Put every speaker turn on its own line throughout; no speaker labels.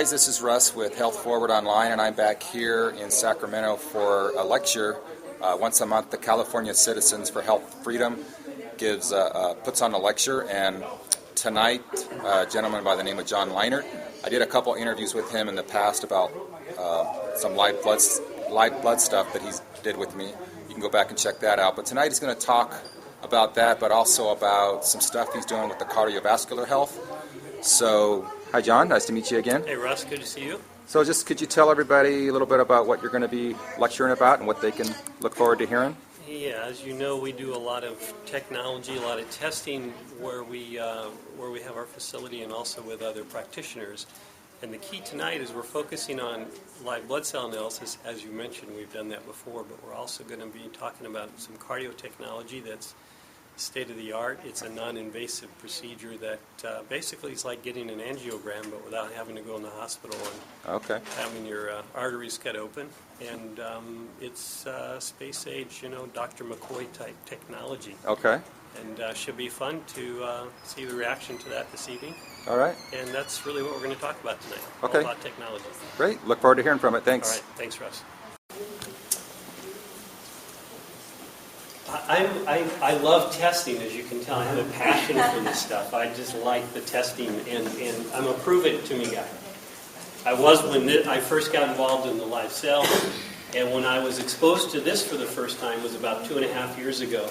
guys, this is Russ with HealthForward Online, and I'm back here in Sacramento for a lecture. Once a month, the California Citizens for Health Freedom puts on a lecture, and tonight, a gentleman by the name of Jon Lienert. I did a couple interviews with him in the past about some live blood stuff that he did with me. You can go back and check that out. But tonight he's going to talk about that, but also about some stuff he's doing with the cardiovascular health. So, hi John, nice to meet you again.
Hey Russ, good to see you.
So just could you tell everybody a little bit about what you're going to be lecturing about and what they can look forward to hearing?
Yeah, as you know, we do a lot of technology, a lot of testing where we have our facility and also with other practitioners. And the key tonight is we're focusing on live blood cell analysis. As you mentioned, we've done that before, but we're also going to be talking about some cardio technology that's state-of-the-art. It's a non-invasive procedure that basically is like getting an angiogram, but without having to go in the hospital and having your arteries cut open. And it's space-age, Dr. McCoy type technology.
Okay.
And should be fun to see the reaction to that this evening.
All right.
And that's really what we're going to talk about tonight.
Okay.
All about technology.
Great. Look forward to hearing from it. Thanks.
All right. Thanks, Russ. I love testing, as you can tell. I have a passion for this stuff. I just like the testing, and I'm a prove-it-to-me guy. I was when I first got involved in the live cell, and when I was exposed to this for the first time was about 2.5 years ago.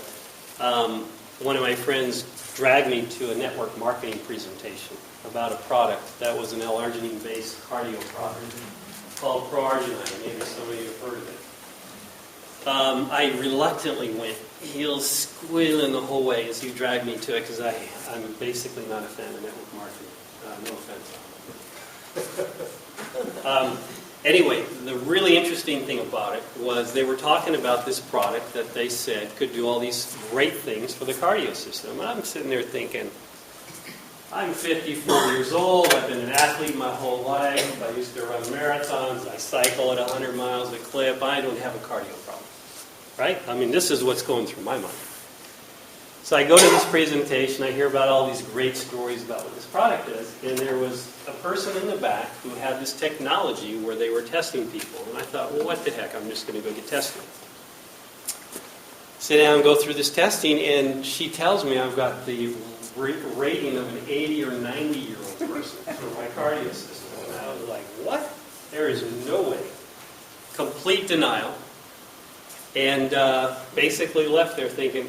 One of my friends dragged me to a network marketing presentation about a product that was an L-Arginine based cardio product called Argi-Max. Maybe some of you have heard of it. I reluctantly went, heels squealing the whole way as he dragged me to it, because I'm basically not a fan of network marketing. No offense. Anyway, the really interesting thing about it was they were talking about this product that they said could do all these great things for the cardio system. And I'm sitting there thinking, I'm 54 years old, I've been an athlete my whole life, I used to run marathons, I cycle at 100 miles a clip, I don't have a cardio problem. Right? I mean, this is what's going through my mind. So I go to this presentation, I hear about all these great stories about what this product is, and there was a person in the back who had this technology where they were testing people. And I thought, well, what the heck, I'm just going to go get tested. Sit down and go through this testing, and she tells me I've got the rating of an 80 or 90-year-old person for my cardio system. And I was like, what? There is no way. Complete denial. And basically left there thinking,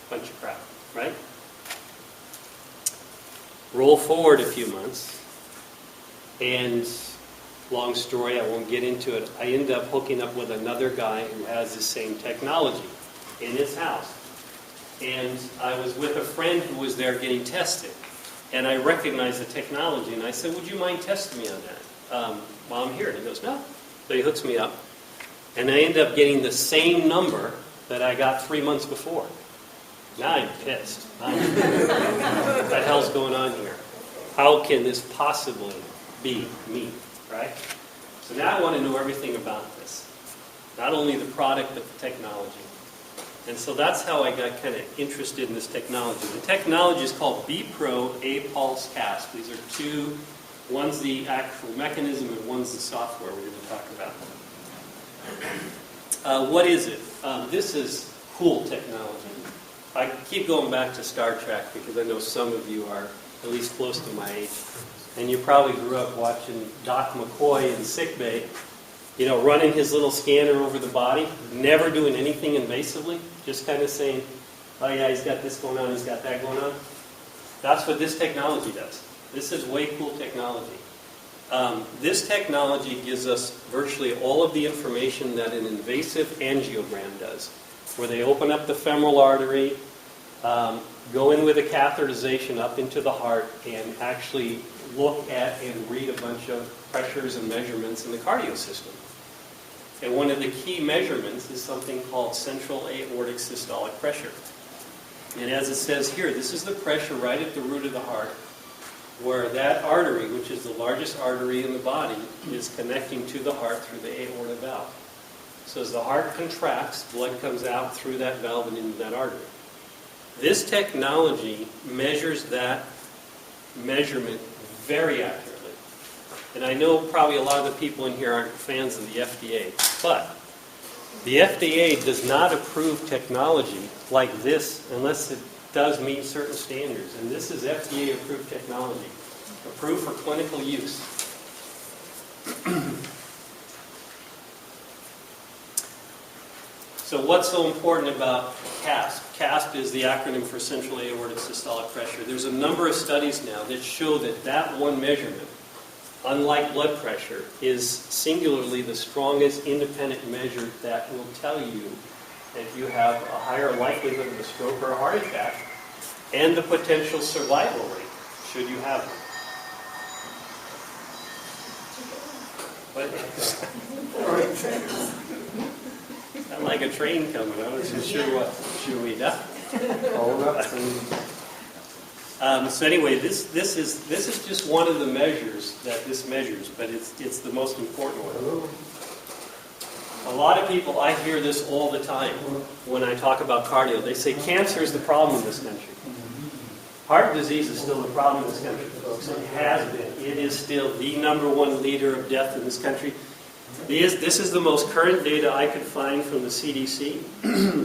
bunch of crap, right? Roll forward a few months, and long story, I won't get into it, I end up hooking up with another guy who has the same technology in his house. And I was with a friend who was there getting tested, and I recognized the technology, and I said, would you mind testing me on that while I'm here? And he goes, no. So he hooks me up, and I end up getting the same number that I got 3 months before. Now I'm pissed. What the hell's going on here? How can this possibly be me, right? So now I want to know everything about this. Not only the product, but the technology. And so that's how I got kind of interested in this technology. The technology is called B-Pro A-Pulse CASP. These are two. One's the actual mechanism and one's the software we're going to talk about. What is it? This is cool technology. I keep going back to Star Trek because I know some of you are at least close to my age. And you probably grew up watching Doc McCoy in sickbay, running his little scanner over the body, never doing anything invasively, just kind of saying, oh yeah, he's got this going on, he's got that going on. That's what this technology does. This is way cool technology. This technology gives us virtually all of the information that an invasive angiogram does, where they open up the femoral artery, go in with a catheterization up into the heart, and actually look at and read a bunch of pressures and measurements in the cardio system. And one of the key measurements is something called central aortic systolic pressure. And as it says here, this is the pressure right at the root of the heart, where that artery, which is the largest artery in the body, is connecting to the heart through the aorta valve. So as the heart contracts, blood comes out through that valve and into that artery. This technology measures that measurement very accurately. And I know probably a lot of the people in here aren't fans of the FDA, but the FDA does not approve technology like this unless it does meet certain standards. And this is FDA-approved technology, approved for clinical use. So what's so important about CASP? CASP is the acronym for central aortic systolic pressure. There's a number of studies now that show that that one measurement, unlike blood pressure, is singularly the strongest independent measure that will tell you if you have a higher likelihood of a stroke or a heart attack and the potential survival rate, should you have it. Not like a train coming. I wasn't sure what should we do. Hold up. So anyway, this is just one of the measures that this measures, but it's the most important one. A lot of people, I hear this all the time when I talk about cardio. They say cancer is the problem in this country. Heart disease is still the problem in this country, folks. It has been. It is still the #1 leader of death in this country. This is the most current data I could find from the CDC.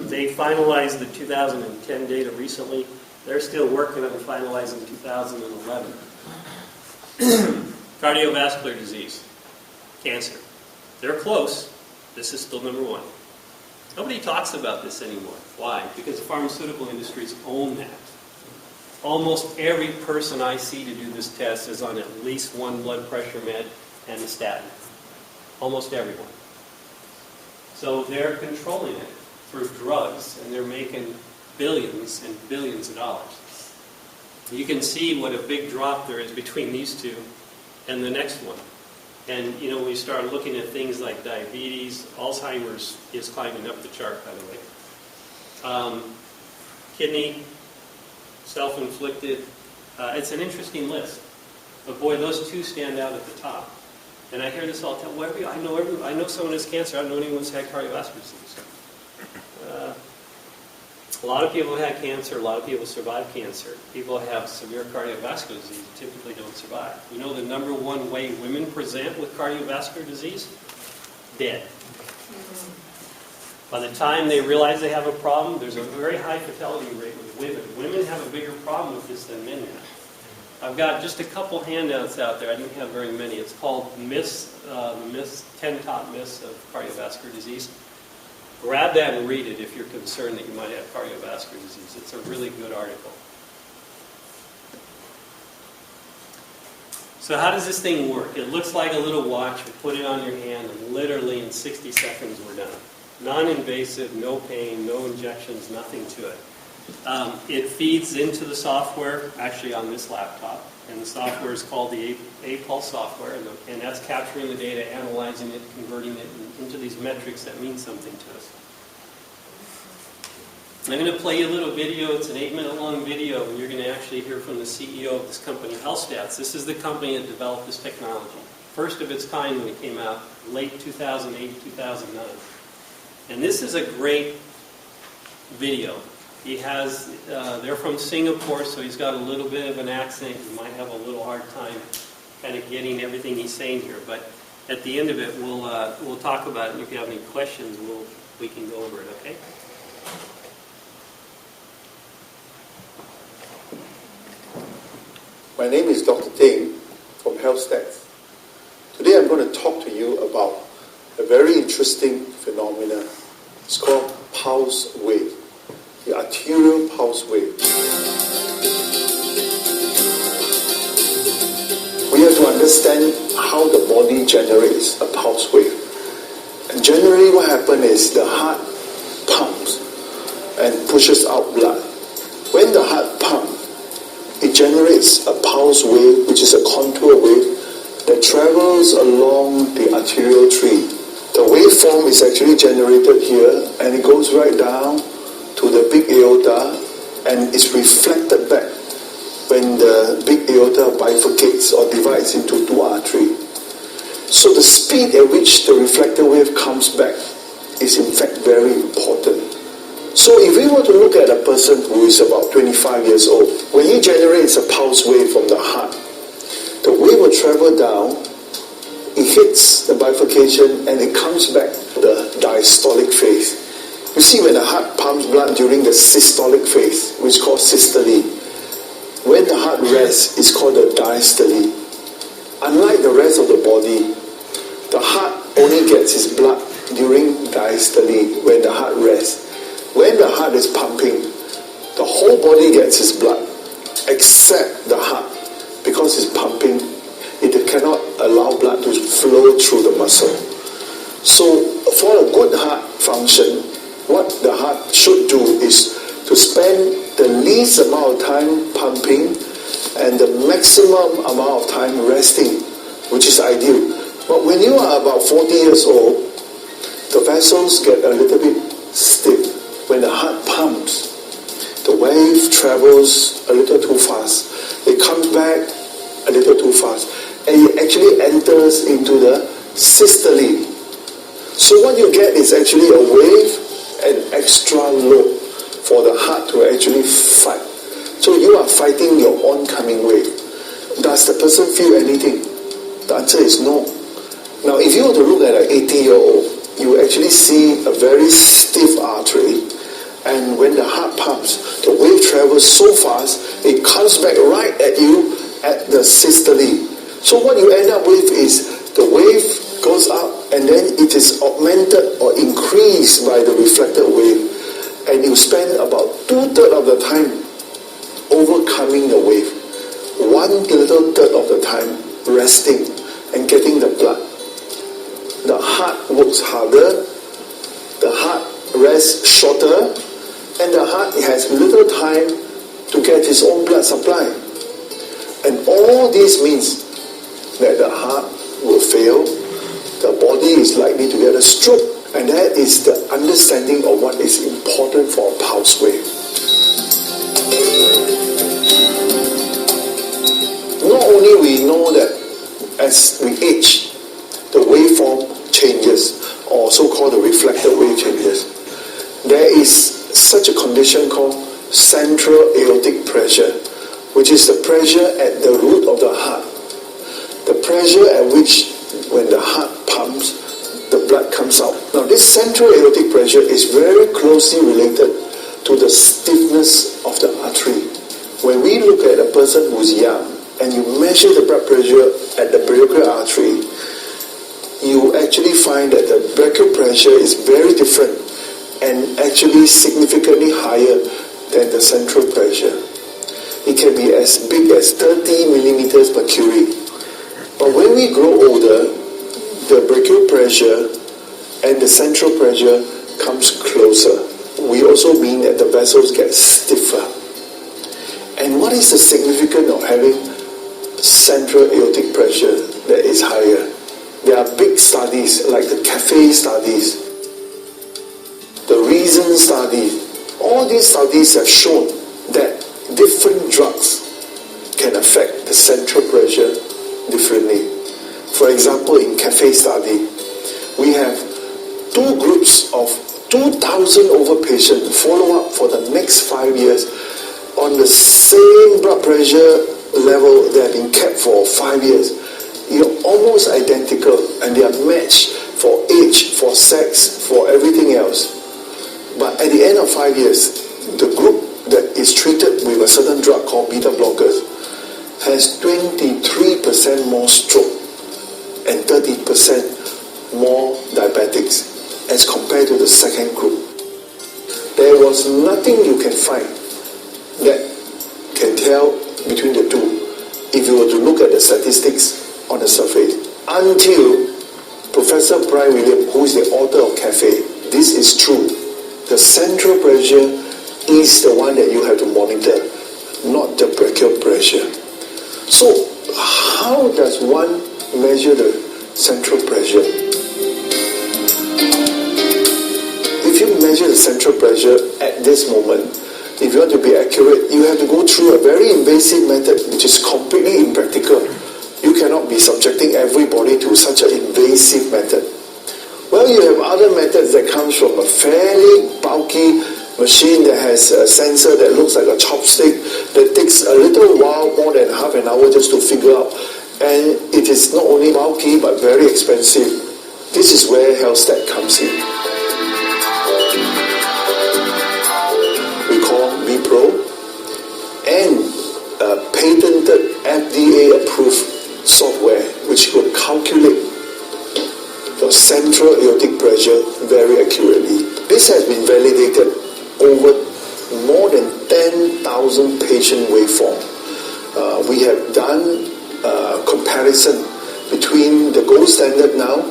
They finalized the 2010 data recently. They're still working on finalizing 2011. Cardiovascular disease, cancer. They're close. This is still #1. Nobody talks about this anymore. Why? Because the pharmaceutical industries own that. Almost every person I see to do this test is on at least one blood pressure med and a statin. Almost everyone. So they're controlling it through drugs, and they're making billions and billions of dollars. You can see what a big drop there is between these two and the next one. And, you know, when you start looking at things like diabetes, Alzheimer's is climbing up the chart, by the way. Kidney, self-inflicted. It's an interesting list. But boy, those two stand out at the top. And I hear this all the time. Well, I know someone has cancer. I don't know anyone who's had cardiovascular disease. A lot of people have had cancer. A lot of people survive cancer. People who have severe cardiovascular disease typically don't survive. You know the #1 way women present with cardiovascular disease? Dead. By the time they realize they have a problem, there's a very high fatality rate with women. Women have a bigger problem with this than men have. I've got just a couple handouts out there. I didn't have very many. It's called Myths, 10 Top Myths of Cardiovascular Disease. Grab that and read it if you're concerned that you might have cardiovascular disease. It's a really good article. So how does this thing work? It looks like a little watch. You put it on your hand, and literally in 60 seconds we're done. Non-invasive, no pain, no injections, nothing to it. It feeds into the software, actually on this laptop, and the software is called the A-Pulse software, and that's capturing the data, analyzing it, converting it into these metrics that mean something to us. I'm going to play you a little video. It's an 8-minute long video, and you're going to actually hear from the CEO of this company, HealthStats. This is the company that developed this technology. First of its kind when it came out, late 2008, 2009. And this is a great video. He has, they're from Singapore, so he's got a little bit of an accent. You might have a little hard time kind of getting everything he's saying here. But at the end of it, we'll talk about it. And if you have any questions, we can go over it, okay?
My name is Dr. Ting from HealthStats. Today I'm going to talk to you about a very interesting phenomenon. It's called pulse wave, the arterial pulse wave. We have to understand how the body generates a pulse wave. And generally what happens is the heart pumps and pushes out blood. When the heart pumps, it generates a pulse wave, which is a contour wave that travels along the arterial tree. The waveform is actually generated here, and it goes right down to the big aorta, and is reflected back when the big aorta bifurcates or divides into two arteries. So the speed at which the reflected wave comes back is in fact very important. So if we were to look at a person who is about 25 years old, when he generates a pulse wave from the heart, the wave will travel down hits the bifurcation and it comes back to the diastolic phase. You see, when the heart pumps blood during the systolic phase, which is called systole, when the heart rests, it's called the diastole. Unlike the rest of the body, the heart only gets its blood during diastole, when the heart rests. When the heart is pumping, the whole body gets its blood, except the heart. Because it's pumping, it cannot allow blood to flow through the muscle. So, for a good heart function, what the heart should do is to spend the least amount of time pumping and the maximum amount of time resting, which is ideal. But when you are about 40 years old, the vessels get a little bit stiff. When the heart pumps, the wave travels a little too fast. It comes back a little too fast. And it actually enters into the systole. So what you get is actually a wave and extra load for the heart to actually fight. So you are fighting your oncoming wave. Does the person feel anything? The answer is no. Now if you were to look at an 80-year-old, you actually see a very stiff artery, and when the heart pumps, the wave travels so fast, it comes back right at you at the systole. So what you end up with is the wave goes up and then it is augmented or increased by the reflected wave, and you spend about 2/3 of the time overcoming the wave, 1 third of the time resting and getting the blood. The heart works harder, the heart rests shorter, and the heart has little time to get its own blood supply. And all this means that the heart will fail, the body is likely to get a stroke, and that is the understanding of what is important for a pulse wave. Not only we know that as we age, the waveform changes, or so-called the reflected wave changes. There is such a condition called central aortic pressure, which is the pressure at the root of the heart. The pressure at which, when the heart pumps, the blood comes out. Now this central aortic pressure is very closely related to the stiffness of the artery. When we look at a person who's young and you measure the blood pressure at the brachial artery, you actually find that the brachial pressure is very different and actually significantly higher than the central pressure. It can be as big as 30 millimeters per curie. But when we grow older, the brachial pressure and the central pressure comes closer. We also mean that the vessels get stiffer. And what is the significance of having central aortic pressure that is higher? There are big studies like the CAFE studies, the REASON study. All these studies have shown that different drugs can affect the central pressure differently. For example, in CAFE study, we have 2 groups of 2,000 over patients follow up for the next 5 years on the same blood pressure level that have been kept for 5 years. You're almost identical, and they are matched for age, for sex, for everything else. But at the end of 5 years, the group that is treated with a certain drug called beta blockers has 23% more stroke and 30% more diabetics as compared to the second group. There was nothing you can find that can tell between the two if you were to look at the statistics on the surface, until Professor Brian Williams, who is the author of CAFE, this is true. The central pressure is the one that you have to monitor, not the brachial pressure. So, how does one measure the central pressure? If you measure the central pressure at this moment, if you want to be accurate, you have to go through a very invasive method which is completely impractical. You cannot be subjecting everybody to such an invasive method. Well, you have other methods that comes from a fairly bulky machine that has a sensor that looks like a chopstick, that takes a little while, more than half an hour, just to figure out And it is not only bulky but very expensive. This is where HealthStat comes in. We call B-Pro, and patented FDA-approved software which will calculate your central aortic pressure very accurately. This has been validated over more than 10,000 patient waveform. We have done comparison between the gold standard now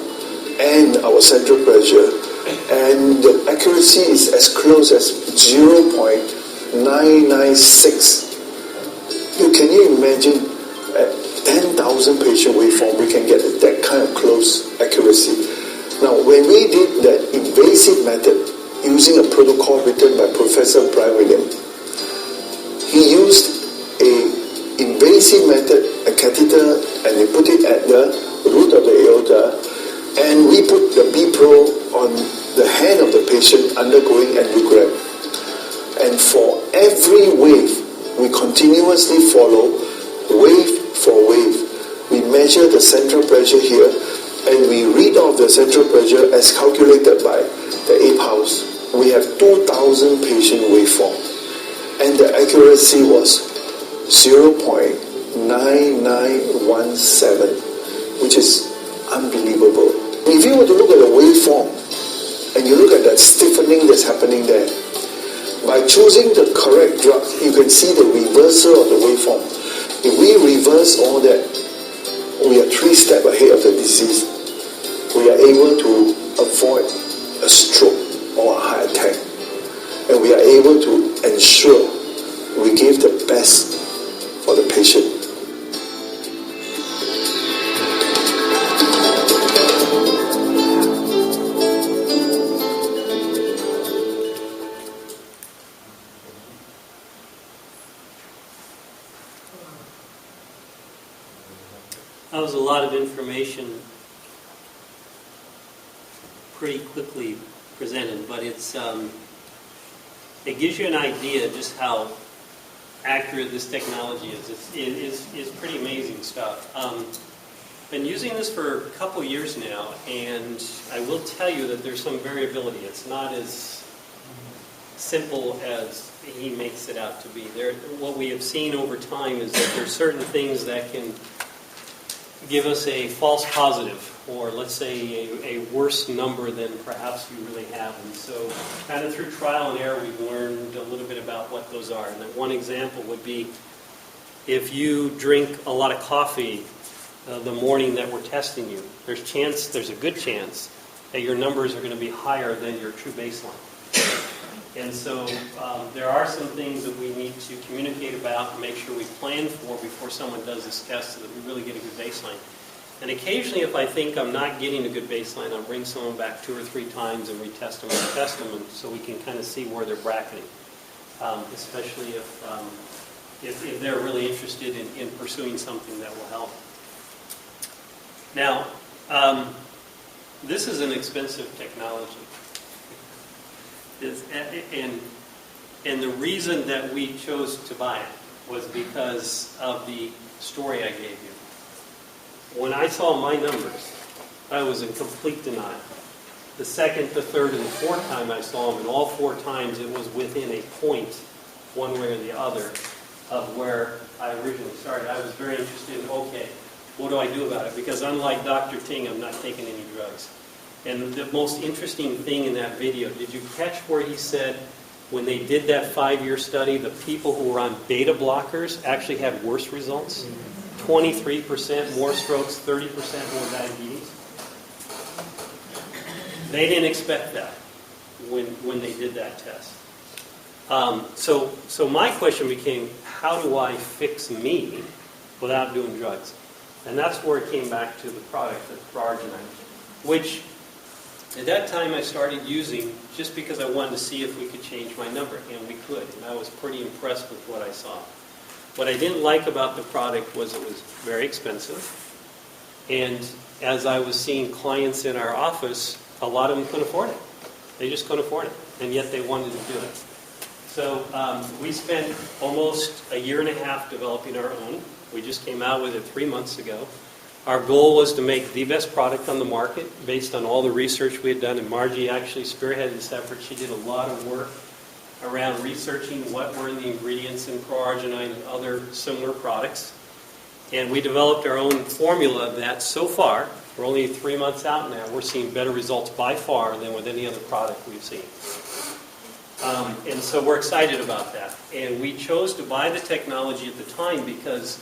and our central pressure, and the accuracy is as close as 0.996. Can you imagine at 10,000 patient waveform we can get that kind of close accuracy? Now, when we did that invasive method using a protocol written by Professor Brian William, he used a invasive method, a catheter, and we put it at the root of the aorta, and we put the B-Pro on the hand of the patient undergoing angiogram. And for every wave, we continuously follow wave for wave. We measure the central pressure here, and we read off the central pressure as calculated by the APAUS. We have 2,000 patient waveform, and the accuracy was 0.9917, which is unbelievable. If you were to look at the waveform, and you look at that stiffening that's happening there, by choosing the correct drug, you can see the reversal of the waveform. If we reverse all that, we are 3 steps ahead of the disease. We are able to avoid a stroke or a heart attack. And we are able to ensure we give the best for the patient.
That was a lot of information pretty quickly presented, but it gives you an idea just how accurate this technology is. It's pretty amazing stuff. Been using this for a couple years now, and I will tell you that there's some variability. It's not as simple as he makes it out to be. What we have seen over time is that there's certain things that can give us a false positive, or let's say a worse number than perhaps you really have. And so kind of through trial and error, we've learned a little bit about what those are. And one example would be if you drink a lot of coffee the morning that we're testing you, there's a good chance that your numbers are going to be higher than your true baseline. And so there are some things that we need to communicate about and make sure we plan for before someone does this test so that we really get a good baseline. And occasionally, if I think I'm not getting a good baseline, I'll bring someone back 2 or 3 times and retest them and test them, and so we can kind of see where they're bracketing, especially if they're really interested in pursuing something that will help. Now, this is an expensive technology. And the reason that we chose to buy it was because of the story I gave you. When I saw my numbers, I was in complete denial. The second, the third, and the fourth time I saw them, and all 4 times it was within a point, one way or the other, of where I originally started. I was very interested in, okay, what do I do about it? Because unlike Dr. Ting, I'm not taking any drugs. And the most interesting thing in that video, did you catch where he said when they did that 5-year study, the people who were on beta blockers actually had worse results? 23% more strokes, 30% more diabetes. They didn't expect that when they did that test. So my question became, how do I fix me without doing drugs? And that's where it came back to the product, the Argi-Max, which at that time I started using just because I wanted to see if we could change my number, and we could. And I was pretty impressed with what I saw. What I didn't like about the product was it was very expensive. And as I was seeing clients in our office, a lot of them couldn't afford it. They just couldn't afford it, and yet they wanted to do it. So we spent almost a year and a half developing our own. We just came out with it 3 months ago. Our goal was to make the best product on the market based on all the research we had done, and Margie actually spearheaded this effort. She did a lot of work around researching what were in the ingredients in Pro-Argi-9 and other similar products. And we developed our own formula that so far, we're only 3 months out now, we're seeing better results by far than with any other product we've seen. And so we're excited about that. And we chose to buy the technology at the time because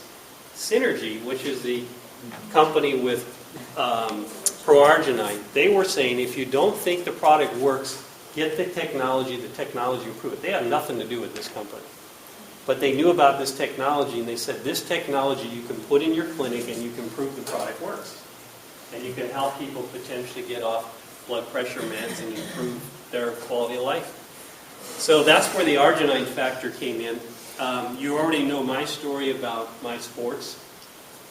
Synergy, which is the company with Pro-Argi-9, they were saying if you don't think the product works, get the technology will prove it. They have nothing to do with this company. But they knew about this technology, and they said, this technology you can put in your clinic and you can prove the product works. And you can help people potentially get off blood pressure meds and improve their quality of life. So that's where the arginine factor came in. You already know my story about my sports.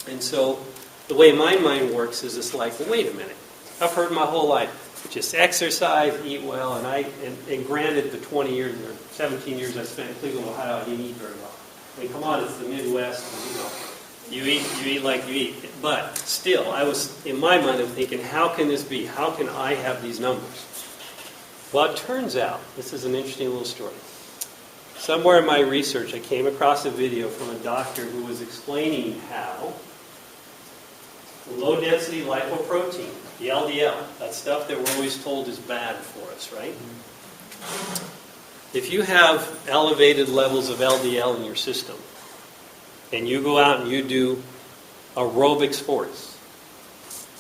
And so the way my mind works is it's like, well, wait a minute. I've heard my whole life, just exercise, eat well, and granted the 20 years or 17 years I spent in Cleveland, Ohio, I didn't eat very well. I mean, come on, it's the Midwest, and, you eat like you eat. But still, in my mind, I'm thinking, how can this be? How can I have these numbers? Well, it turns out, this is an interesting little story. Somewhere in my research, I came across a video from a doctor who was explaining how low-density lipoprotein, the LDL, that stuff that we're always told is bad for us, right? If you have elevated levels of LDL in your system, and you go out and you do aerobic sports,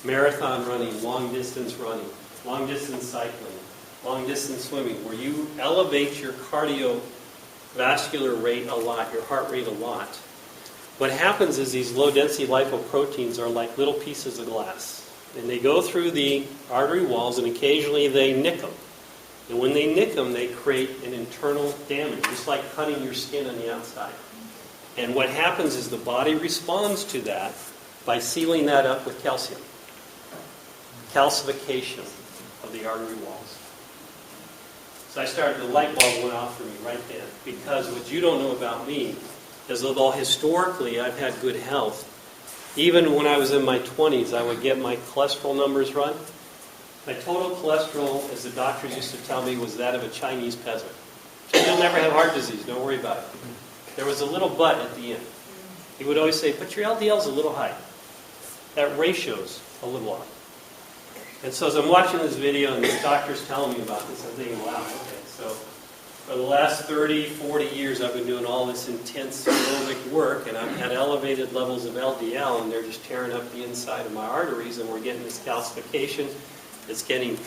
marathon running, long-distance cycling, long-distance swimming, where you elevate your cardiovascular rate a lot, your heart rate a lot, what happens is these low-density lipoproteins are like little pieces of glass. And they go through the artery walls, and occasionally they nick them. And when they nick them, they create an internal damage, just like cutting your skin on the outside. And what happens is the body responds to that by sealing that up with calcium. Calcification of the artery walls. So the light bulb went off for me right then. Because what you don't know about me is although historically I've had good health, even when I was in my 20s, I would get my cholesterol numbers run. My total cholesterol, as the doctors used to tell me, was that of a Chinese peasant. So you'll never have heart disease, don't worry about it. There was a little but at the end. He would always say, but your LDL's a little high. That ratio's a little off. And so as I'm watching this video and the doctor's telling me about this, I'm thinking, wow, okay, so for the last 30, 40 years I've been doing all this intense aerobic work, and I've had elevated levels of LDL, and they're just tearing up the inside of my arteries, and we're getting this calcification. It's getting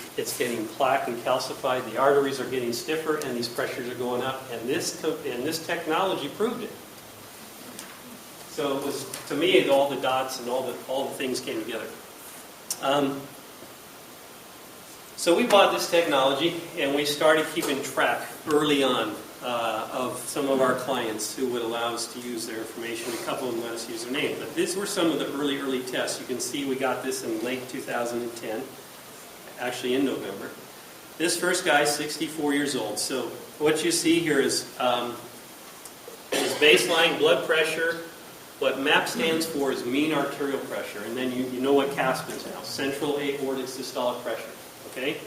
plaque and calcified. The arteries are getting stiffer, and these pressures are going up. And this technology proved it. So it was, to me, all the dots and all the things came together. So we bought this technology, and we started keeping track early on of some of our clients who would allow us to use their information. A couple of them let us use their name. But these were some of the early tests. You can see we got this in late 2010. Actually in November. This first guy is 64 years old. So what you see here is baseline blood pressure. What MAP stands for is mean arterial pressure. And then you know what CASP is now, central aortic systolic pressure. Okay?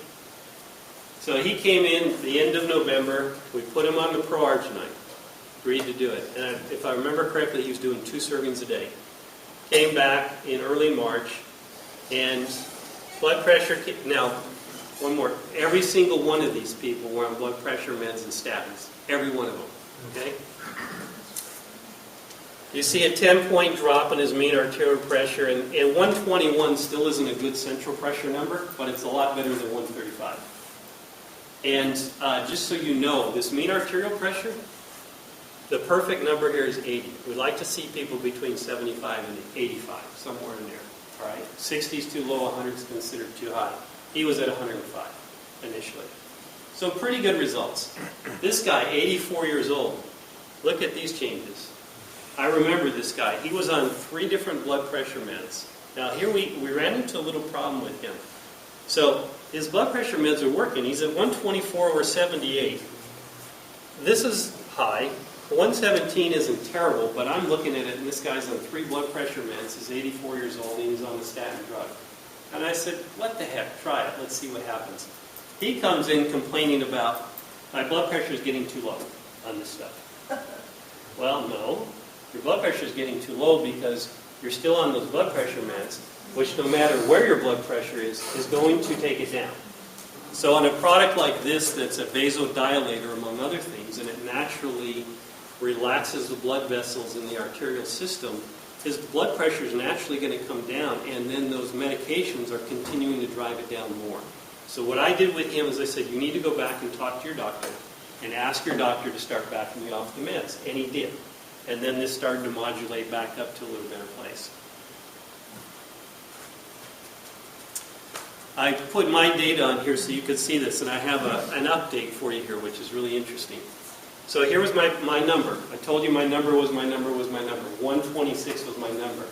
So he came in the end of November. We put him on the Pro-Argi-9. Agreed to do it. And if I remember correctly, he was doing 2 servings a day. Came back in early March, and blood pressure, now, one more. Every single one of these people were on blood pressure meds and statins. Every one of them. Okay? You see a 10-point drop in his mean arterial pressure, and 121 still isn't a good central pressure number, but it's a lot better than 135. And just so you know, this mean arterial pressure, the perfect number here is 80. We like to see people between 75 and 85, somewhere in there. All right, 60 is too low, 100 is considered too high. He was at 105 initially. So pretty good results. This guy, 84 years old, look at these changes. I remember this guy. He was on 3 different blood pressure meds. Now here we ran into a little problem with him. So his blood pressure meds are working. He's at 124/78. This is high. 117 isn't terrible, but I'm looking at it, and this guy's on 3 blood pressure meds. He's 84 years old, and he's on the statin drug. And I said, what the heck? Try it. Let's see what happens. He comes in complaining about, my blood pressure is getting too low on this stuff. Well, no. Your blood pressure is getting too low because you're still on those blood pressure meds, which no matter where your blood pressure is going to take it down. So on a product like this that's a vasodilator, among other things, and it naturally relaxes the blood vessels in the arterial system, his blood pressure is naturally going to come down, and then those medications are continuing to drive it down more. So what I did with him is I said, you need to go back and talk to your doctor and ask your doctor to start backing me off the meds. And he did. And then this started to modulate back up to a little better place. I put my data on here so you could see this, and I have an update for you here, which is really interesting. So here was my number. I told you my number was my number was my number. 126 was my number.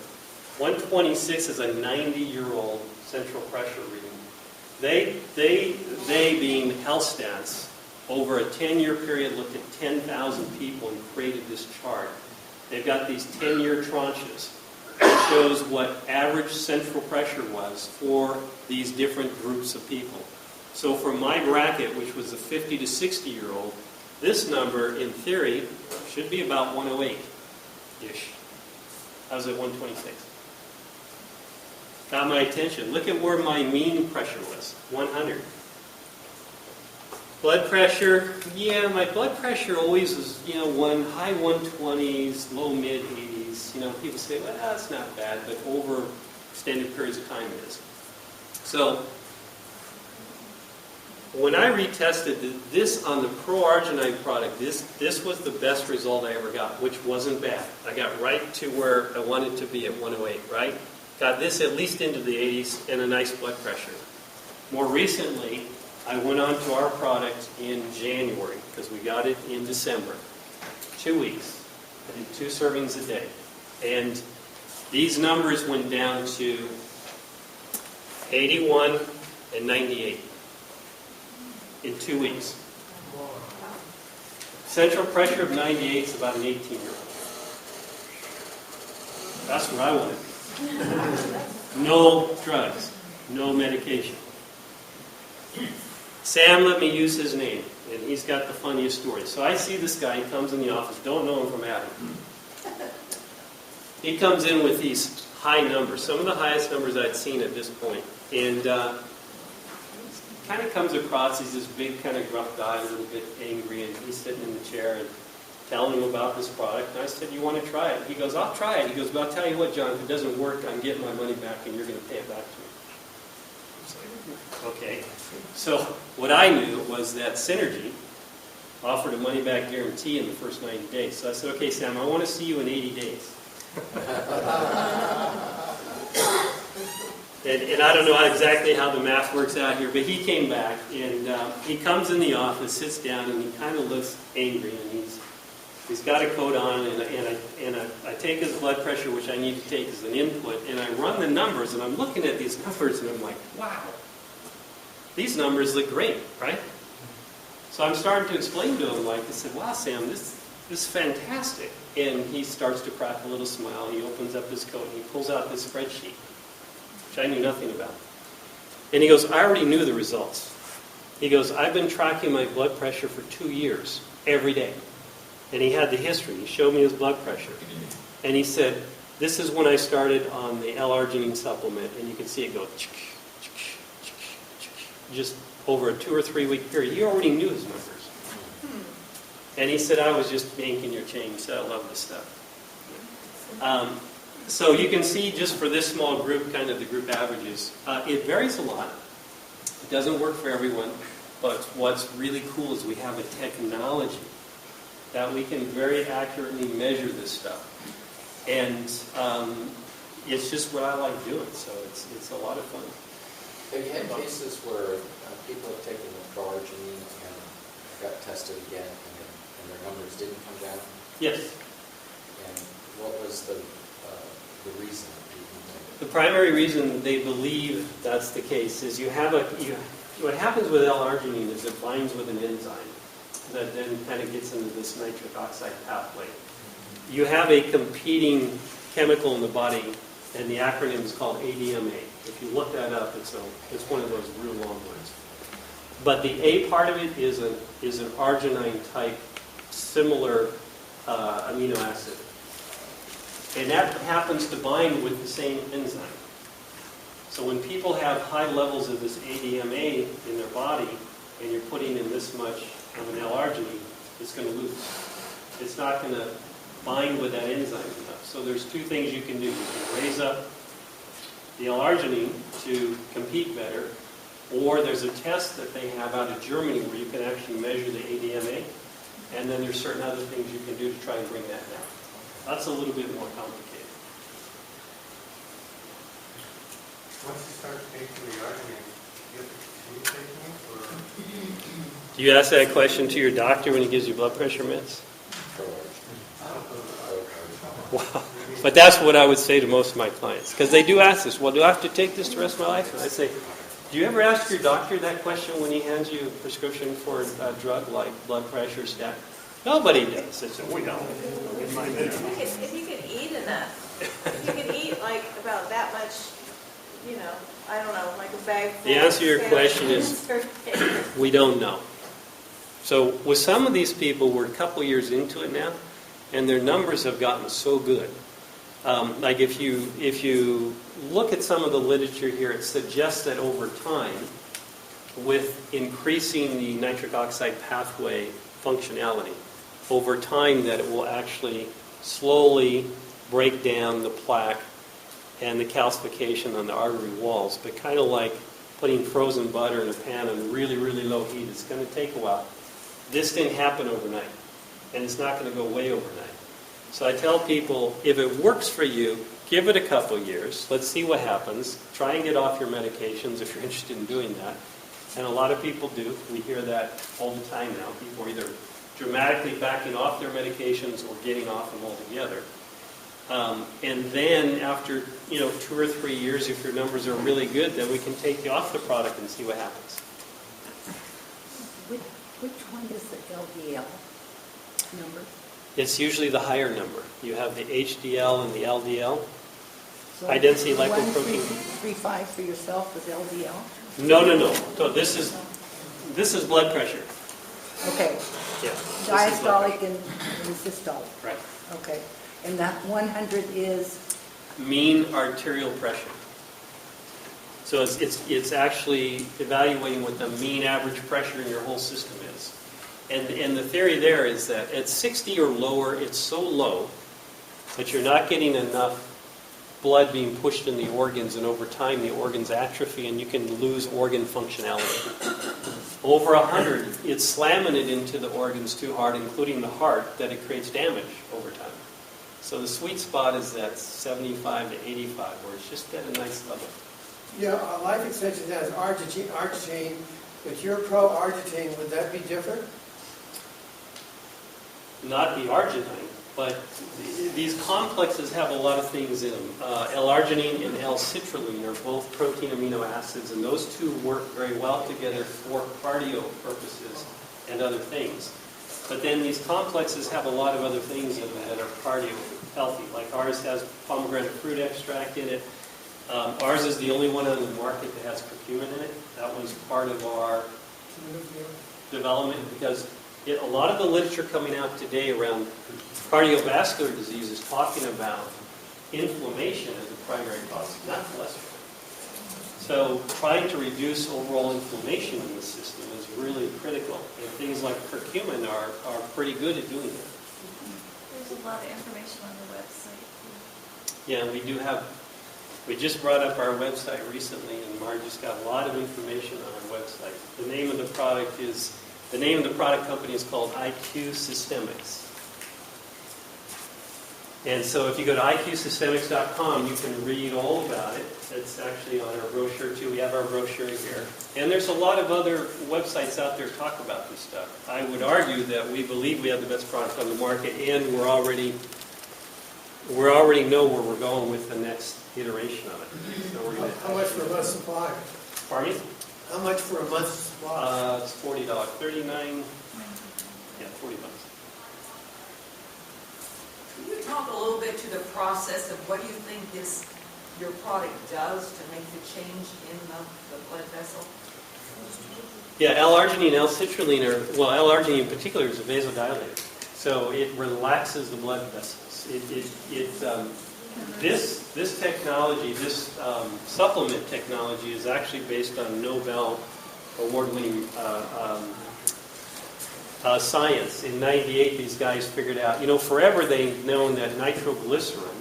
126 is a 90-year-old central pressure reading. They being health stats, over a 10-year period, looked at 10,000 people and created this chart. They've got these 10-year tranches. It shows what average central pressure was for these different groups of people. So for my bracket, which was a 50 to 60-year-old, this number, in theory, should be about 108-ish. I was at 126. Got my attention. Look at where my mean pressure was, 100. Blood pressure, yeah, my blood pressure always was, high 120s, low mid 80s. People say, well, that's not bad, but over extended periods of time it is. So when I retested this on the Pro-Arginine product, this was the best result I ever got, which wasn't bad. I got right to where I wanted to be at 108, right? Got this at least into the 80s and a nice blood pressure. More recently, I went on to our product in January because we got it in December. 2 weeks. I did 2 servings a day. And these numbers went down to 81 and 98 in 2 weeks. Central pressure of 98 is about an 18-year-old. That's what I wanted. No drugs, no medication. Sam let me use his name, and he's got the funniest story. So I see this guy, he comes in the office, don't know him from Adam. He comes in with these high numbers, some of the highest numbers I'd seen at this point. And kind of comes across, he's this big kind of gruff guy, a little bit angry, and he's sitting in the chair and telling him about this product. And I said, you want to try it? He goes, I'll try it. He goes, but I'll tell you what, John, if it doesn't work, I'm getting my money back and you're going to pay it back to me. Okay. So what I knew was that Synergy offered a money-back guarantee in the first 90 days. So I said, okay, Sam, I want to see you in 80 days. And I don't know exactly how the math works out here, but he came back, and he comes in the office, sits down, and he kind of looks angry, and he's got a coat on, and I take his blood pressure, which I need to take as an input, and I run the numbers, and I'm looking at these numbers, and I'm like, wow, these numbers look great, right? So I'm starting to explain to him, I said, wow, Sam, this is fantastic. And he starts to crack a little smile. He opens up his coat, and he pulls out this spreadsheet, which I knew nothing about. And he goes, I already knew the results. He goes, I've been tracking my blood pressure for 2 years, every day. And he had the history. He showed me his blood pressure. And he said, this is when I started on the L-Arginine supplement, and you can see it go just over a 2 or 3 week period. He already knew his numbers. And he said, I was just yanking your chain. He said, I love this stuff. So you can see just for this small group, kind of the group averages, it varies a lot. It doesn't work for everyone, but what's really cool is we have a technology that we can very accurately measure this stuff. And it's just what I like doing, so it's a lot of fun.
Have you had cases where people have taken the Argi-Max and got tested again and their numbers didn't come down?
Yes.
And what was the reason?
The primary reason they believe that's the case is what happens with L-Arginine is it binds with an enzyme. that then kind of gets into this nitric oxide pathway. You have a competing chemical in the body, and the acronym is called ADMA. If you look that up, it's one of those real long words. But the A part of it is an arginine type, similar amino acid. And that happens to bind with the same enzyme. So when people have high levels of this ADMA in their body, and you're putting in this much of an L-Arginine, it's going to lose. It's not going to bind with that enzyme enough. So there's two things you can do. You can raise up the L-Arginine to compete better, or there's a test that they have out of Germany where you can actually measure the ADMA, and then there's certain other things you can do to try and bring that down. That's a little bit more complicated.
Once you start taking the Argi-Max, you have to continue taking it, or?
Do you ask that question to your doctor when he gives you blood pressure meds? Wow. But that's what I would say to most of my clients. Because they do ask this, well, do I have to take this the rest of my life? And I say, do you ever ask your doctor that question when he hands you a prescription for a drug like blood pressure, statin? Nobody does. They say, we don't.
If you can eat enough, if you can eat like about that much, you know, I don't know, like a bag full.
The answer to your question is, we don't know. So with some of these people, we're a couple years into it now, and their numbers have gotten so good. Like if you look at some of the literature here, it suggests that over time, with increasing the nitric oxide pathway functionality, over time that it will actually slowly break down the plaque and the calcification on the artery walls. But kind of like putting frozen butter in a pan on really, really low heat, it's going to take a while. This didn't happen overnight, and it's not going to go away overnight. So I tell people, if it works for you, give it a couple years. Let's see what happens. Try and get off your medications if you're interested in doing that. And a lot of people do. We hear that all the time now. People are either dramatically backing off their medications or getting off them altogether. And then after 2 or 3 years, if your numbers are really good, then we can take you off the product and see what happens.
Which one is the LDL number?
It's usually the higher number. You have the HDL and the LDL.
So
High density lipoprotein.
1.35 for yourself is LDL?
No. So this is blood pressure.
Okay.
Yeah.
Diastolic and systolic.
Right.
Okay. And that 100 is?
Mean arterial pressure. So it's actually evaluating what the mean average pressure in your whole system is. And the theory there is that at 60 or lower, it's so low that you're not getting enough blood being pushed in the organs, and over time the organs atrophy and you can lose organ functionality. Over 100, it's slamming it into the organs too hard, including the heart, that it creates damage over time. So the sweet spot is that 75 to 85, where it's just at a nice level.
Yeah, Life Extension has Argi-Max, but you're pro-Argi-Max, would that be different?
Not the arginine, but these complexes have a lot of things in them. L-Arginine and L-citrulline are both protein amino acids, and those two work very well together for cardio purposes and other things. But then these complexes have a lot of other things in them that are cardio healthy. Like ours has pomegranate fruit extract in it. Ours is the only one on the market that has curcumin in it. That was part of our development because a lot of the literature coming out today around cardiovascular disease is talking about inflammation as a primary cause, not cholesterol. So trying to reduce overall inflammation in the system is really critical. And things like curcumin are pretty good at doing that.
There's a lot of information on the website.
Yeah, we just brought up our website recently, and Margie's got a lot of information on our website. The name of the product company is called IQ Systemics. And so if you go to iqsystemics.com, you can read all about it. It's actually on our brochure too. We have our brochure here. And there's a lot of other websites out there talk about this stuff. I would argue that we believe we have the best product on the market, and we already know where we're going with the next iteration of it. So we're gonna
How much for a month's supply?
Pardon me?
How much for a month's supply?
It's $40. $39. Yeah, $40.
Can you talk a little bit to the process of what you think your product does to make the change in the blood vessel?
Yeah, L-Arginine, L-Citrulline, well, L-Arginine in particular is a vasodilator. So it relaxes the blood vessels. This technology, this supplement technology is actually based on Nobel award-winning science. In '98, these guys figured out, forever they've known that nitroglycerin,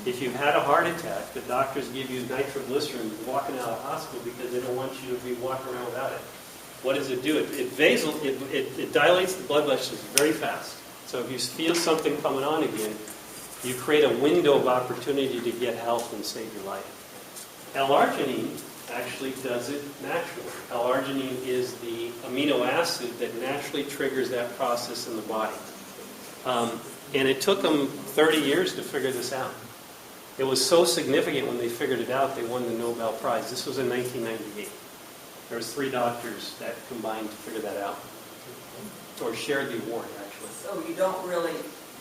if you've had a heart attack, the doctors give you nitroglycerin walking out of the hospital because they don't want you to be walking around without it. What does it do? It dilates the blood vessels very fast. So if you feel something coming on again, you create a window of opportunity to get help and save your life. L-Arginine actually does it naturally. L-Arginine is the amino acid that naturally triggers that process in the body. And it took them 30 years to figure this out. It was so significant when they figured it out, they won the Nobel Prize. This was in 1998. There was 3 doctors that combined to figure that out, or shared the award, actually.
So you don't really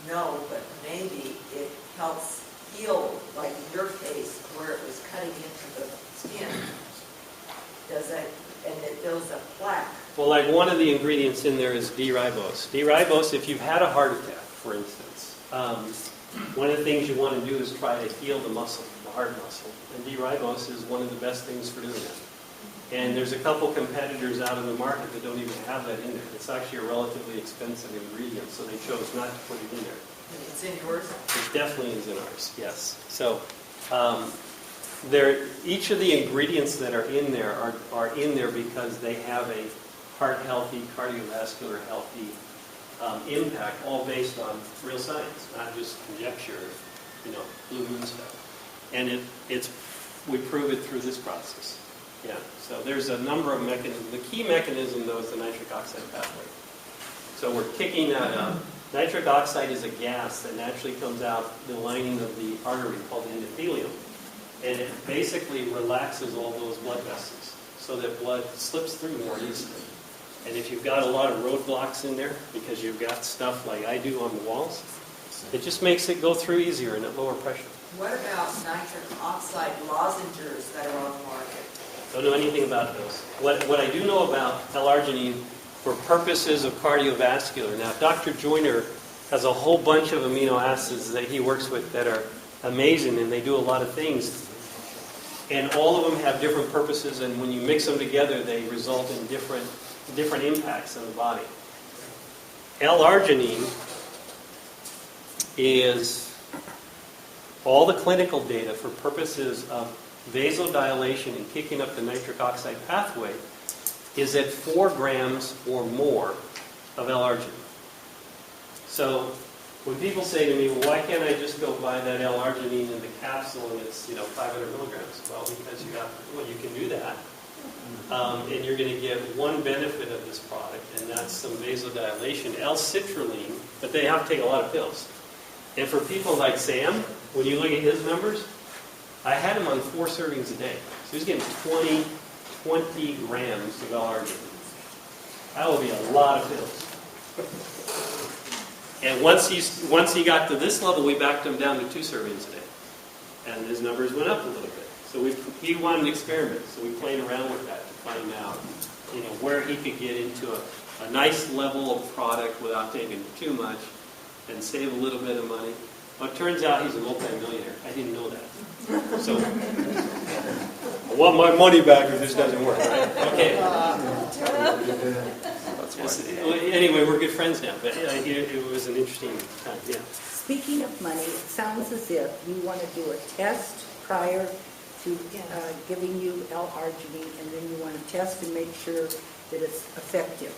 know, but maybe it helps heal, like in your case, where it was cutting into the skin. Does it, and it builds a plaque.
Well, like one of the ingredients in there is D-ribose. D-ribose, if you've had a heart attack, for instance, one of the things you want to do is try to heal the muscle, the heart muscle. And D-ribose is one of the best things for doing that. And there's a couple competitors out in the market that don't even have that in there. It's actually a relatively expensive ingredient, so they chose not to put it in there.
It's in yours?
It definitely is in ours, yes. So each of the ingredients that are in there are in there because they have a heart-healthy, cardiovascular healthy impact, all based on real science, not just conjecture, blue moon stuff. And we prove it through this process. Yeah, so there's a number of mechanisms. The key mechanism, though, is the nitric oxide pathway. So we're kicking that up. Nitric oxide is a gas that naturally comes out the lining of the artery called endothelium. And it basically relaxes all those blood vessels so that blood slips through more easily. And if you've got a lot of roadblocks in there, because you've got stuff like I do on the walls, it just makes it go through easier and at lower pressure.
What about nitric oxide lozenges that are on the market?
Don't know anything about those. What I do know about L-Arginine for purposes of cardiovascular. Now, Dr. Joyner has a whole bunch of amino acids that he works with that are amazing, and they do a lot of things. And all of them have different purposes, and when you mix them together, they result in different impacts on the body. L-Arginine is all the clinical data for purposes of vasodilation and kicking up the nitric oxide pathway is at 4 grams or more of L-Arginine. So when people say to me, well, why can't I just go buy that L-Arginine in the capsule and it's 500 milligrams? Well, because you can do that. And you're going to get one benefit of this product, and that's some vasodilation. L-citrulline, but they have to take a lot of pills. And for people like Sam, when you look at his numbers, I had him on 4 servings a day. So he's getting 20 grams of L-Arginine. That will be a lot of pills. And once he got to this level, we backed him down to 2 servings a day. And his numbers went up a little bit. So he wanted an experiment. So we played around with that to find out, where he could get into a nice level of product without taking too much and save a little bit of money. Well, it turns out he's a multi-millionaire. I didn't know that. So, I want my money back if this doesn't work, right? Okay. Anyway, we're good friends now, but it was an interesting time, yeah.
Speaking of money, it sounds as if you want to do a test prior to giving you L-Arginine, and then you want to test and make sure that it's effective.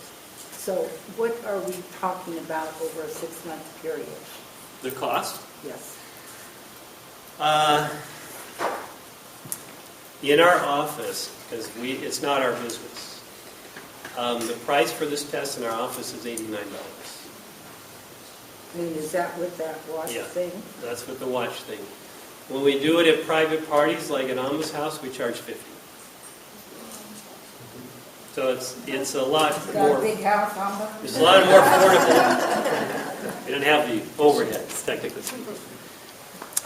So what are we talking about over a 6-month period?
The cost?
Yes.
In our office, because it's not our business, the price for this test in our office is $89.
And is that with that watch thing?
That's with the watch thing. When we do it at private parties, like at Alma's house, we charge $50. So it's a lot
Got a
more.
big house on them?
It's a lot more affordable. You don't have the overheads, technically speaking.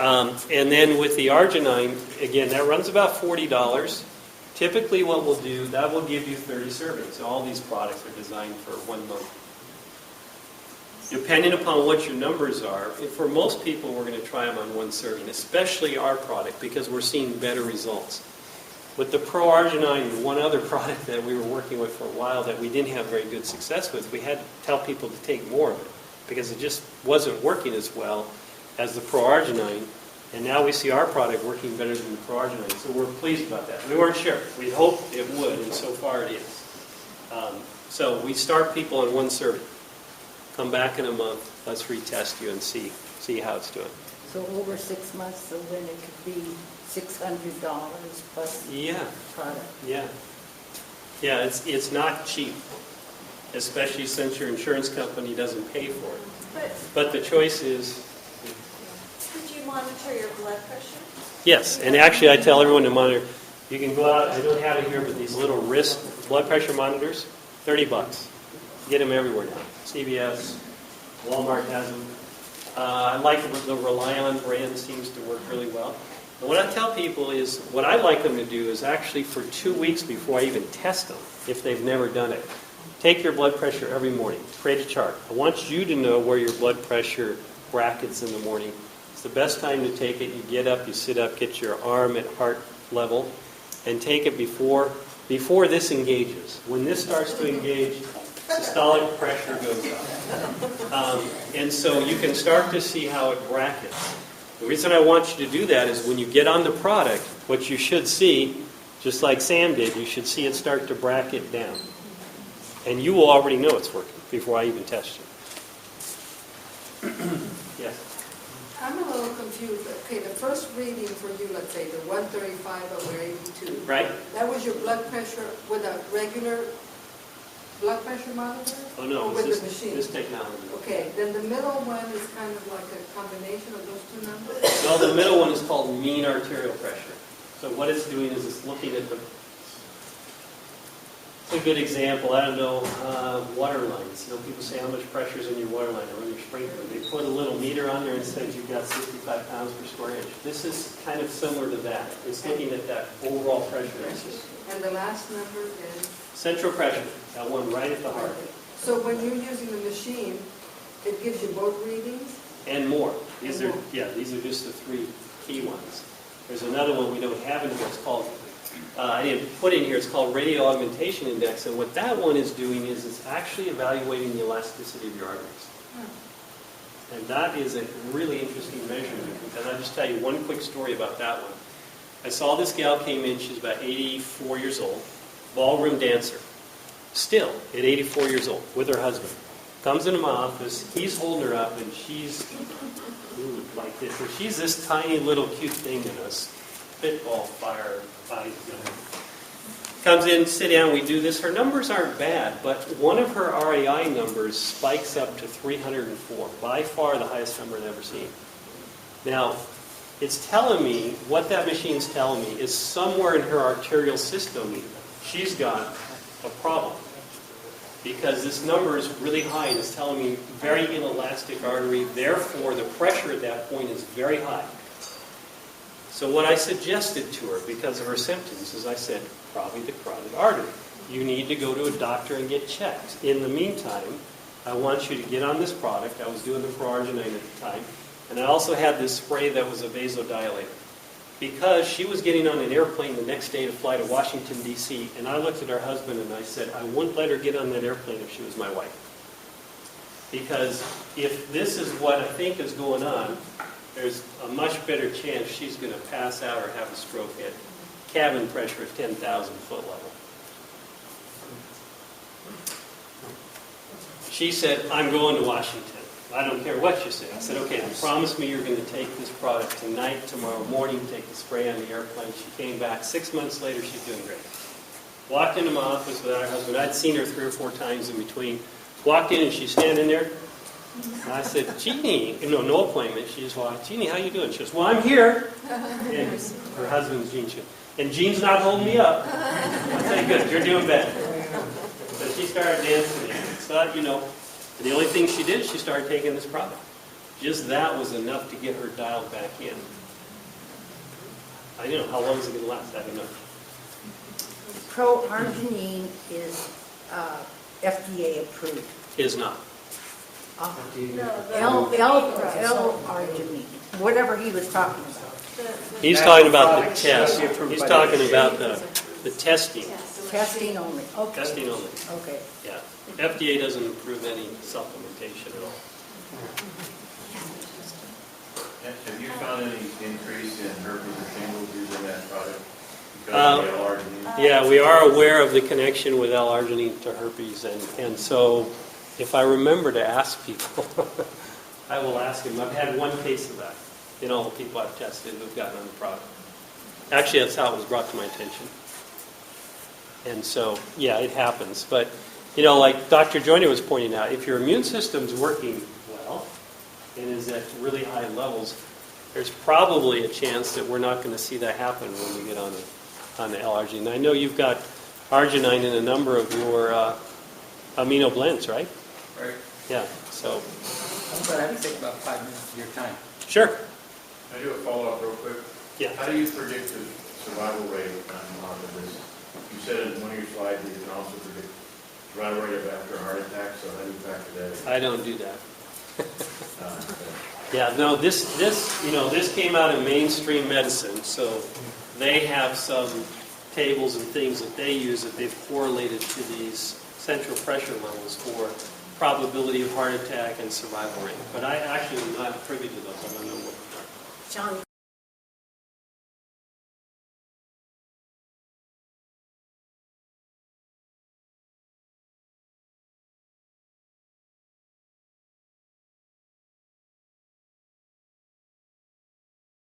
And then with the Argi-9, again, that runs about $40. Typically what we'll do, that will give you 30 servings. So all these products are designed for 1 month. Depending upon what your numbers are, for most people we're going to try them on 1 serving, especially our product, because we're seeing better results. With the Pro Argi-9 and one other product that we were working with for a while that we didn't have very good success with, we had to tell people to take more of it because it just wasn't working as well as the Pro Argi-9. And now we see our product working better than the Pro Argi-9. So we're pleased about that. We weren't sure. We hoped it would, and so far it is. So we start people on 1 serving. Come back in a month. Let's retest you and see how it's doing.
So over 6 months, so then it could be $600 plus product.
Yeah, it's not cheap, especially since your insurance company doesn't pay for it. But the choice is...
Could you monitor your blood pressure?
Yes, and actually I tell everyone to monitor. You can go out, I don't have it here, but these little wrist blood pressure monitors, $30. Get them everywhere now. CVS, Walmart has them. I like the Relion brand, seems to work really well. And what I tell people is, what I like them to do is actually for 2 weeks before I even test them, if they've never done it, take your blood pressure every morning. Create a chart. I want you to know where your blood pressure brackets in the morning. It's the best time to take it. You get up, you sit up, get your arm at heart level, and take it before this engages. When this starts to engage, systolic pressure goes up. And so you can start to see how it brackets. The reason I want you to do that is when you get on the product, what you should see, just like Sam did, you should see it start to bracket down. And you will already know it's working before I even test you. Yes?
I'm a little confused. Okay, the first reading for you, let's say, the 135 over 82.
Right?
That was your blood pressure with a regular blood pressure monitor?
Oh, no,
or with
it's
the machine?
this technology.
Okay, then the middle one is kind of like a combination of those two numbers?
Well, the middle one is called mean arterial pressure. So what it's doing is it's looking at the... It's a good example. I don't know, water lines. You know, people say how much pressure is in your water line or in your sprinkler. They put a little meter on there and says you've got 65 pounds per square inch. This is kind of similar to that. It's looking at that overall pressure.
And the last number is?
Central pressure, that one right at the heart.
So when you're using the machine, it gives you both readings?
And more. These are just the 3 key ones. There's another one we don't have in here. It's called, I didn't put in here, it's called radial augmentation index. And what that one is doing is it's actually evaluating the elasticity of your arteries. And that is a really interesting measurement. And I'll just tell you one quick story about that one. I saw this gal came in, she's about 84 years old, ballroom dancer. Still, at 84 years old, with her husband. Comes into my office, he's holding her up, and she's like this. So she's this tiny little cute thing in a spitball fire body. Comes in, sit down, we do this. Her numbers aren't bad, but one of her RAI numbers spikes up to 304. By far the highest number I've ever seen. Now, it's telling me, what that machine's telling me, is somewhere in her arterial system, she's got a problem. Because this number is really high and it's telling me very inelastic artery, therefore the pressure at that point is very high. So what I suggested to her, because of her symptoms, is I said, probably the carotid artery. You need to go to a doctor and get checked. In the meantime, I want you to get on this product. I was doing the Pro Argi-9 at the time. And I also had this spray that was a vasodilator. Because she was getting on an airplane the next day to fly to Washington, D.C., and I looked at her husband and I said, I wouldn't let her get on that airplane if she was my wife. Because if this is what I think is going on, there's a much better chance she's going to pass out or have a stroke at cabin pressure at 10,000 foot level. She said, I'm going to Washington. I don't care what you say. I said, okay, then promise me you're going to take this product tonight, tomorrow morning, take the spray on the airplane. She came back. 6 months later, she's doing great. Walked into my office with her husband. I'd seen her 3 or 4 times in between. Walked in and she's standing there. And I said, Jeannie, no appointment. She just walked, Jeannie, how you doing? She goes, well, I'm here. And her husband's Gene. And Gene's not holding me up. I said, good, you're doing better. started dancing again. So, you know, and the only thing she did, she started taking this product. Just that was enough to get her dialed back in. I don't know, how long is it going to last? I don't know.
Pro-Arginine is FDA approved.
Is not.
L-Arginine, whatever he was talking about.
He's talking about the test. He's talking about the testing.
Testing only, okay.
Testing only.
Okay.
Yeah. FDA doesn't approve any supplementation at all.
Have you found any increase in herpes or shingles using that product because of the L-Arginine?
Yeah, we are aware of the connection with L-Arginine to herpes, and so if I remember to ask people, I will ask them. I've had one case of that in all the people I've tested who've gotten on the product. Actually, that's how it was brought to my attention. And so, yeah, it happens. But, you know, like Dr. Joyner was pointing out, if your immune system's working well and is at really high levels, there's probably a chance that we're not going to see that happen when we get on the L-Arginine. I know you've got arginine in a number of your amino blends, right?
Right.
Yeah, so.
But I would take about 5 minutes of your time.
Sure.
Can I do a follow-up real quick?
Yeah.
How do you predict the survival rate on this? You said in one of your slides that you can also predict survival rate after a heart attack, so how do you factor that in?
I don't do that. Yeah, no, this came out in mainstream medicine, so they have some tables and things that they use that they've correlated to these central pressure levels for probability of heart attack and survival rate. But I actually am not privy to those. I don't know what.
John,